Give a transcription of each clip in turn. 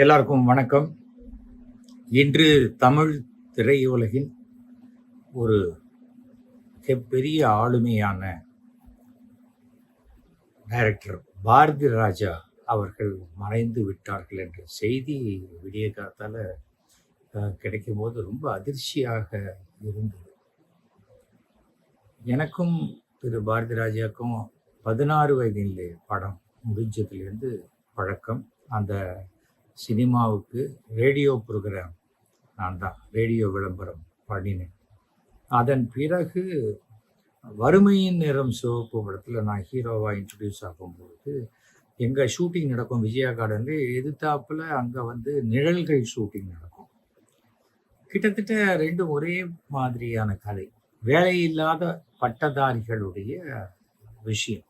எல்லாருக்கும் வணக்கம். இன்று தமிழ் திரையுலகின் ஒரு மிகப்பெரிய ஆளுமையான டைரக்டர் பாரதி ராஜா அவர்கள் மறைந்து விட்டார்கள் என்ற செய்தி விடிய காத்தால கிடைக்கும் போது ரொம்ப அதிர்ச்சியாக இருந்தது. எனக்கும் திரு பாரதி ராஜாவுக்கும் 16 வயதிலே படம் முடிஞ்சதுலேருந்து பழக்கம். அந்த சினிமாவுக்கு ரேடியோ ப்ரோக்ராம் நான் தான் ரேடியோ விளம்பரம் பண்ணினேன். அதன் பிறகு வறுமையின் நிறம் சிவப்பு படத்தில் நான் ஹீரோவாக இன்ட்ரடியூஸ் ஆகும்போது எங்கள் ஷூட்டிங் நடக்கும் விஜயா கார்டனில் எதிர்த்தாப்பில் அங்கே நிழல்கள் ஷூட்டிங் நடக்கும். கிட்டத்தட்ட ரெண்டும் ஒரே மாதிரியான கதை, வேலையில்லாத பட்டதாரிகளுடைய விஷயம்.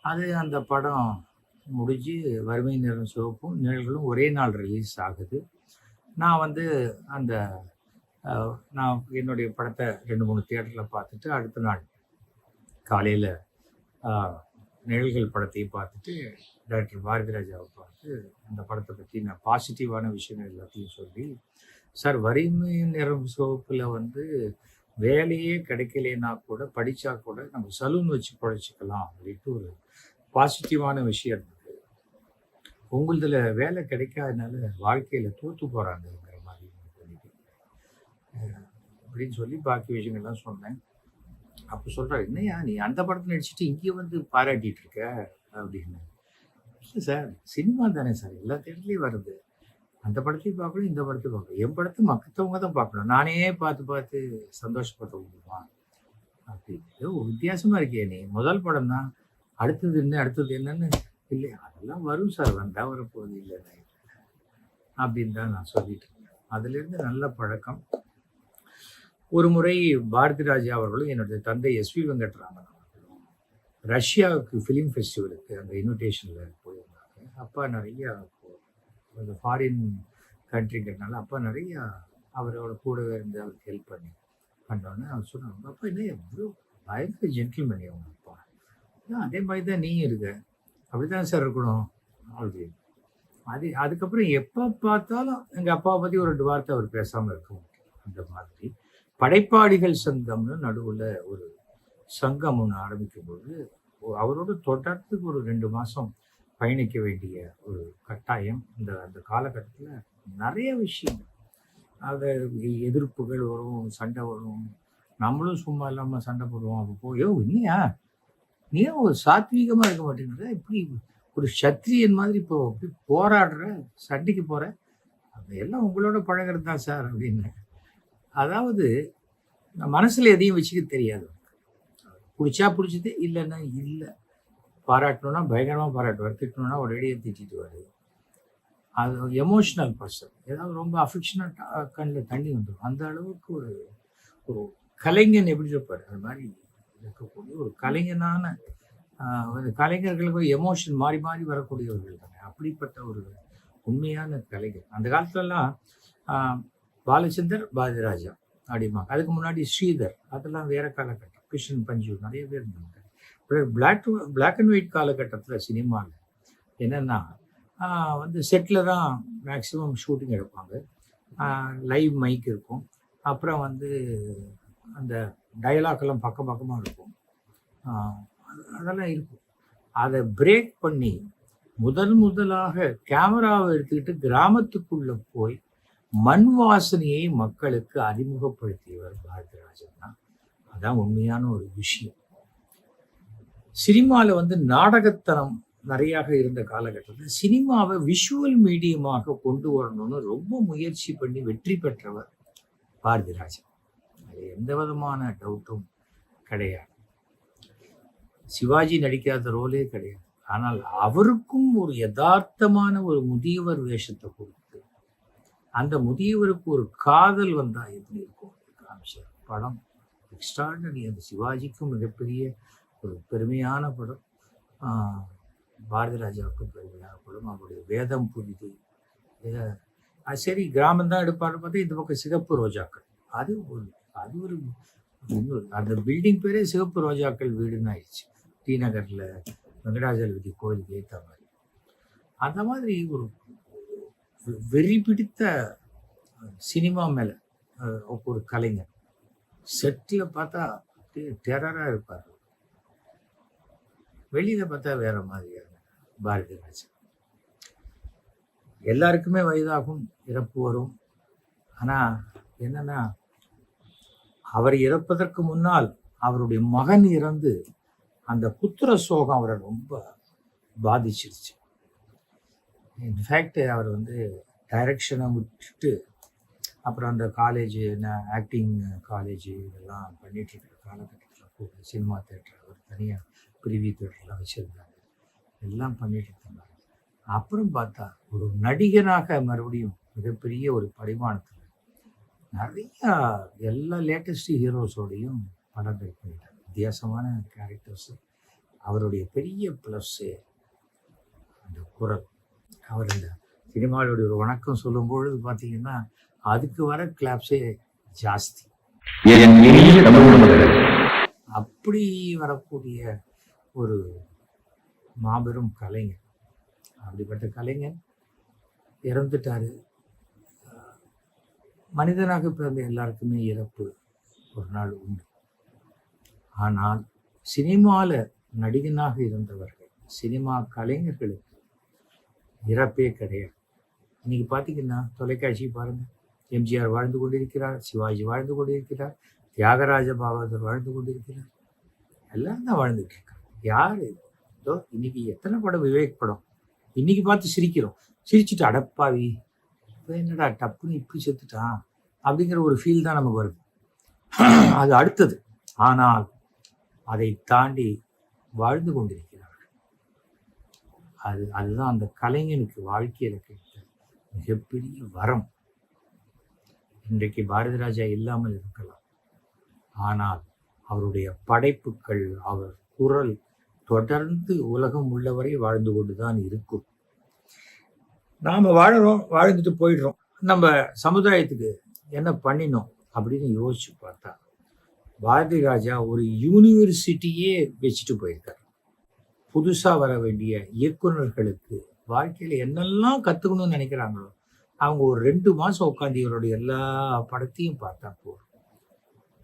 அது அந்த படம் முடிஞ்சு வறுமை நிறம் சிவப்பும் நிழல்களும் ஒரே நாள் ரிலீஸ் ஆகுது. நான் அந்த நான் என்னுடைய படத்தை 2-3 தியேட்டரில் பார்த்துட்டு அடுத்த நாள் காலையில் நிழல்கள் படத்தையும் பார்த்துட்டு டைரக்டர் பாரதி ராஜாவை பார்த்து அந்த படத்தை பற்றி நான் பாசிட்டிவான விஷயங்கள் எல்லாத்தையும் சொல்லி, சார் வறுமை நிறம் சிவப்பில் வேலையே கிடைக்கலனா கூட படித்தா கூட நம்ம சலூன் வச்சு பழச்சிக்கலாம் அப்படின்ட்டு ஒரு பாசிட்டிவான விஷயம் இருந்தது. உங்களதுல வேலை கிடைக்காதனால வாழ்க்கையில் தோற்று போகிறாங்கிற மாதிரி அப்படின்னு சொல்லி பாக்கி விஷயங்கள்லாம் சொன்னேன். அப்போ சொல்கிறார், என்னையா நீ அந்த படத்தில் நடிச்சுட்டு இங்கே பாராட்டிகிட்டு இருக்க அப்படின்னு. இல்லை சார், சினிமா தானே சார், எல்லா தேட்டர்லேயும் வருது. அந்த படத்தையும் பார்க்கணும், இந்த படத்தையும் பார்க்கணும். என் படத்தை மற்றவங்க தான் பார்க்கணும், நானே பார்த்து பார்த்து சந்தோஷப்பட முடியுமா அப்படி. வித்தியாசமாக இருக்கே நீ, முதல் படம் தான், அடுத்தது என்னன்னு இல்லை, அதெல்லாம் வரும் சார், வந்தால் வரப்போகுது இல்லை அப்படின்னு தான் நான் சொல்லிட்டு இருந்தேன். அதுலேருந்து நல்ல பழக்கம். ஒரு முறை பாரதி ராஜா அவர்களும் என்னுடைய தந்தை எஸ்வி வெங்கட்ராமன் அவர்களும் ரஷ்யாவுக்கு ஃபிலிம் ஃபெஸ்டிவலுக்கு அந்த இன்விடேஷனில் போயிருந்தாங்க. அப்பா நிறையா அந்த ஃபாரின் கண்ட்ரிங்கிறதுனால அப்பா நிறையா அவரோட கூடவே இருந்து அவருக்கு ஹெல்ப் பண்ணோன்னே அவர் சொன்னாங்க, அப்பா என்ன எவ்வளோ பயங்கர ஜென்டில்மேன் அவங்க அப்பா, அதே மாதிரி தான் நீ இருக்க, அப்படிதான் சார் இருக்கணும் அப்படின்னு. அதுக்கப்புறம் எப்போ பார்த்தாலும் எங்கள் அப்பாவை பற்றி ஒரு வார்த்தை அவர் பேசாமல் இருக்க முடியும். அந்த மாதிரி படைப்பாளிகள் சங்கம்னு நடுவில் ஒரு சங்கம் ஒன்று ஆரம்பிக்கும்போது அவரோட தொடர்ந்து ஒரு 2 மாதம் பயணிக்க வேண்டிய ஒரு கட்டாயம். அந்த காலகட்டத்தில் நிறைய விஷயங்கள், அதை எதிர்ப்புகள் வரும், சண்டை வரும், நம்மளும் சும்மா இல்லாமல் சண்டை போடுவோம். அப்போ போயோ இல்லையா நீ ஒரு சாத்வீகமாக இருக்க மாட்டேங்கிற, இப்படி ஒரு சத்திரியன் மாதிரி இப்போ அப்படி போராடுற, சண்டைக்கு போகிற, அதையெல்லாம் உங்களோட பழகிறது தான் சார் அப்படின்னு. அதாவது மனசில் எதையும் வச்சுக்க தெரியாது. பிடிச்சா பிடிச்சது, இல்லைன்னா இல்லை. பாராட்டணும்னா பயங்கரமாக பாராட்டுவார், திட்டணும்னா ஒரு ரெடியாக திட்டிடுவார். அது எமோஷ்னல் பர்சன். ஏதாவது ரொம்ப அஃபெக்ஷனட்டாக கண்ணில் தண்ணி வந்துடும். அந்த அளவுக்கு ஒரு கலைஞன் எப்படி இருப்பார், அது மாதிரி இருக்கக்கூடிய ஒரு கலைஞனான கலைஞர்களுக்கு எமோஷன் மாறி மாறி வரக்கூடியவர்கள் தானே. அப்படிப்பட்ட ஒரு உண்மையான கலைஞர். அந்த காலத்துலலாம் பாலச்சந்தர், பாரதி ராஜா அப்படிமா. அதுக்கு முன்னாடி ஸ்ரீதர், அதெல்லாம் வேற காலகட்டம். கிருஷ்ணன் பஞ்சு, நிறைய பேர் இருந்தாங்க. பிளாக் அண்ட் ஒயிட் காலகட்டத்தில் சினிமாவில் என்னென்னா செட்டில் தான் மேக்ஸிமம் ஷூட்டிங் எடுப்பாங்க. லைவ் மைக் இருக்கும். அப்புறம் அந்த டயலாக்லாம் பக்கம் பக்கமாக இருக்கும். அதெல்லாம் இருக்கும். அதை பிரேக் பண்ணி முதலாக கேமராவை எடுத்துக்கிட்டு கிராமத்துக்குள்ளே போய் மண் வாசனையை மக்களுக்கு அறிமுகப்படுத்தியவர் பாரதி ராஜன் தான். அதான் உண்மையான ஒரு விஷயம். சினிமாவில் நாடகத்தனம் நிறையாக இருந்த காலகட்டத்தில் சினிமாவை விஷுவல் மீடியமாக கொண்டு வரணும்னு ரொம்ப முயற்சி பண்ணி வெற்றி பெற்றவர் பாரதி ராஜன். அது எந்த விதமான டவுட்டும் கிடையாது. சிவாஜி நடிக்காத ரோலே கிடையாது. ஆனால் அவருக்கும் ஒரு யதார்த்தமான ஒரு முதியவர் வேஷத்தை கொடுத்து அந்த முதியவருக்கு ஒரு காதல் வந்தா எப்படி இருக்கும் காமிச்சார். படம் எக்ஸ்ட்ராடனரி. அந்த சிவாஜிக்கும் மிகப்பெரிய ஒரு பெருமையான படம், பாரதி ராஜாவுக்கும் பெருமையான படம். அவருடைய வேதம் புரிது. சரி, கிராமம் தான் எடுப்பாருன்னு பார்த்தா இந்த பக்கம் சிகப்பு ரோஜாக்கள், அது ஒரு இன்னொரு அந்த பில்டிங் பேரே சிவப்பு ரோஜாக்கள் வீடுன்னு ஆயிடுச்சு. டி நகரில் வெங்கடாஜலபதி கோயிலுக்கு ஏற்ற மாதிரி. அந்த மாதிரி ஒரு வெறி பிடித்த சினிமா மேலே ஒரு கலைஞர். செட்டில் பார்த்தா அப்படியே டெரராக இருப்பார், வெளியில் பார்த்தா வேற மாதிரியாக பாரதி ராஜா. எல்லாருக்குமே வயதாகும், இறப்பு வரும். ஆனால் என்னன்னா, அவர் இறப்பதற்கு முன்னால் அவருடைய மகன் இறந்து அந்த புத்திர சோகம் அவரை ரொம்ப பாதிச்சிருச்சு. இன்ஃபேக்ட் அவர் டைரக்ஷனை விட்டுட்டு அப்புறம் அந்த காலேஜ், ஆக்டிங் காலேஜ் இதெல்லாம் பண்ணிட்டு இருக்கிற காலகட்டத்தில் கூட சினிமா தேட்டர் அவர் தனியாக பிரிவி தேட்டர்லாம் வச்சுருந்தாங்க, எல்லாம் பண்ணிட்டு இருந்தாங்க. அப்புறம் பார்த்தா ஒரு நடிகனாக மறுபடியும் மிகப்பெரிய ஒரு பரிமாணத்தில் நிறையா எல்லா லேட்டஸ்ட் ஹீரோஸோடையும் படங்கள் பண்ணிட்டார். வித்தியாசமான கேரக்டர்ஸு. அவருடைய பெரிய ப்ளஸ்ஸு அந்த குரல். அவர் இந்த சினிமாவுடைய ஒரு வணக்கம் சொல்லும்பொழுது பார்த்தீங்கன்னா அதுக்கு வர கிளாப்ஸே ஜாஸ்தி. அப்படி வரக்கூடிய ஒரு மாபெரும் கலைஞர். அப்படிப்பட்ட கலைஞர் இறந்துட்டாரு. மனிதனாக பிறந்த எல்லாருக்குமே இறப்பு ஒரு நாள் உண்டு. ஆனால் சினிமாவில் நடிகனாக இருந்தவர்கள், சினிமா கலைஞர்களுக்கு இறப்பே கிடையாது. இன்னைக்கு பார்த்தீங்கன்னா தொலைக்காட்சி பாருங்கள், எம்ஜிஆர் வாழ்ந்து கொண்டிருக்கிறார், சிவாஜி வாழ்ந்து கொண்டிருக்கிறார், தியாகராஜ பாகவதர் வாழ்ந்து கொண்டிருக்கிறார், எல்லாம் தான் வாழ்ந்துட்டு இருக்காங்க. யார் இதோ இன்னைக்கு எத்தனை படம், விவேக் படம் இன்னைக்கு பார்த்து சிரிக்கிறோம், சிரிச்சுட்டு அடப்பாவி இப்போ என்னடா டப்புன்னு இப்படி செத்துட்டான் அப்படிங்கிற ஒரு ஃபீல் தான் நமக்கு வருது. அது அடுத்தது. ஆனால் அதை தாண்டி வாழ்ந்து கொண்டிருக்கிறார்கள். அதுதான் அந்த கலைஞனுக்கு வாழ்க்கையில் கிடைத்த மிகப்பெரிய வரம். இன்றைக்கு பாரதி ராஜா இல்லாமல் இருக்கலாம், ஆனால் அவருடைய படைப்புகள், அவர் குரல் தொடர்ந்து உலகம் உள்ளவரை வாழ்ந்து கொண்டுதான் இருக்கும். நாம் வாழறோம், வாழ்ந்துட்டு போயிடுறோம். நம்ம சமுதாயத்துக்கு என்ன பண்ணினோம் அப்படின்னு யோசிச்சு பார்த்தா பாரதி ராஜா ஒரு யூனிவர்சிட்டியே வச்சுட்டு போயிருக்கார். புதுசாக வர வேண்டிய இயக்குநர்களுக்கு வாழ்க்கையில் என்னெல்லாம் கற்றுக்கணும்னு நினைக்கிறாங்களோ அவங்க ஒரு 2 மாதம் உட்காந்து இவருடைய எல்லா படத்தையும் பார்த்தா போதும்.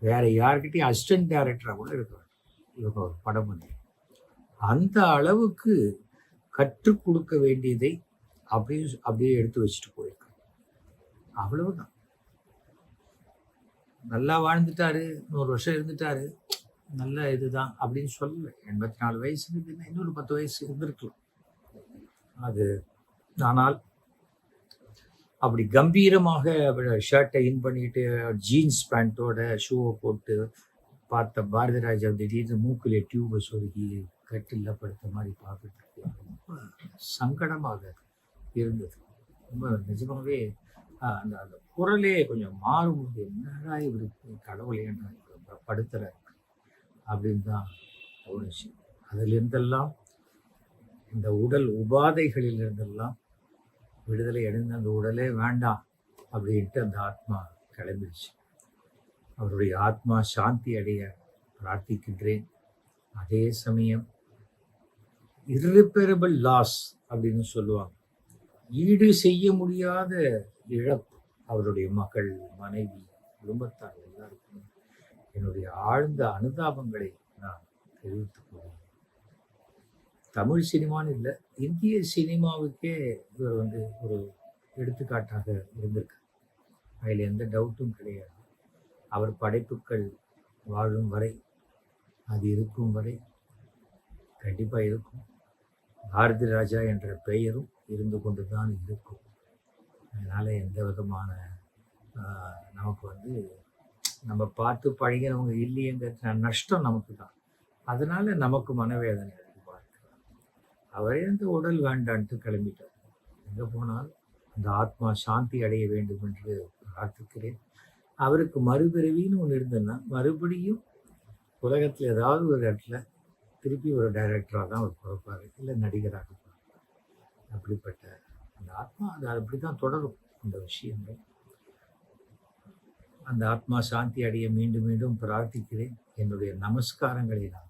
வேற யார்கிட்டையும் அசிஸ்டன்ட் டைரக்டராக கூட இருக்கிறார் இவங்க ஒரு படம் பண்ணி. அந்த அளவுக்கு கற்றுக் கொடுக்க வேண்டியதை அப்படியே எடுத்து வச்சுட்டு போயிருக்காரு. அவ்வளவுதான். நல்லா வாழ்ந்துட்டாரு, 100 வருஷம் இருந்துட்டாரு, நல்ல இதுதான் அப்படின்னு சொல்லலை. 84 வயசு இருக்குன்னா இன்னொரு 10 வயசு இருந்திருக்கலாம் அது. ஆனால் அப்படி கம்பீரமாக ஷர்ட்டை இன் பண்ணிட்டு ஜீன்ஸ் பேண்ட்டோட ஷூவை போட்டு பார்த்த பாரதி ராஜா திடீர்னு மூக்கிலே டியூபை சொருகி கட்டில் படுத்த மாதிரி பார்த்துட்டு ரொம்ப சங்கடமாக இருந்தது. ரொம்ப நிஜமாகவே அந்த அந்த குரலே கொஞ்சம் மாறும்போது என்னடா இவருக்கு கடவுளே படுத்துறாரு அப்படின்னு தான் தோணுச்சு. அதிலிருந்தெல்லாம், இந்த உடல் உபாதைகளிலிருந்தெல்லாம் விடுதலை அடைந்து அந்த உடலே வேண்டாம் அப்படின்ட்டு அந்த ஆத்மா கிளம்பிடுச்சு. அவருடைய ஆத்மா சாந்தி அடைய பிரார்த்திக்கின்றேன். அதே சமயம் irreparable லாஸ் அப்படின்னு சொல்லுவாங்க, ஈடு செய்ய முடியாத இழப்பு. அவருடைய மகள், மனைவி, குடும்பத்தார் எல்லாருக்குமே என்னுடைய ஆழ்ந்த அனுதாபங்களை நான் தெரிவித்துக் கொள்கிறேன். தமிழ் சினிமான்னு இல்லை, இந்திய சினிமாவுக்கே இவர் ஒரு எடுத்துக்காட்டாக இருந்திருக்கு. அதில் எந்த டவுட்டும் கிடையாது. அவர் படைப்புகள் வாழும் வரை, அது இருக்கும் வரை கண்டிப்பாக இருக்கும். பாரதி ராஜா என்ற பெயரும் இருந்து கொண்டு தான் இருக்கும். அதனால் எந்த விதமான நமக்கு நம்ம பார்த்து பழகினவங்க இல்லையேங்கிற நஷ்டம் நமக்கு தான். அதனால நமக்கு மனவேதனை பார்க்கலாம். அவரே அந்த உடல் வேண்டான்ட்டு கிளம்பிட்டார். எங்கே போனாலும் அந்த ஆத்மா சாந்தி அடைய வேண்டும் என்று பிரார்த்திக்கிறேன். அவருக்கு மறுபிறவின்னு ஒன்று இருந்ததுன்னா மறுபடியும் உலகத்தில் ஏதாவது ஒரு இடத்துல திருப்பி ஒரு டைரக்டராக தான் அவர் பிறப்பார், இல்லை நடிகராக பிறப்பார். அப்படிப்பட்ட அந்த ஆத்மா அது அப்படி தான் தொடரும். அந்த விஷயங்கள், அந்த ஆத்மா சாந்தி அடைய மீண்டும் மீண்டும் பிரார்த்திக்கிறேன். என்னுடைய நமஸ்காரங்களை நான்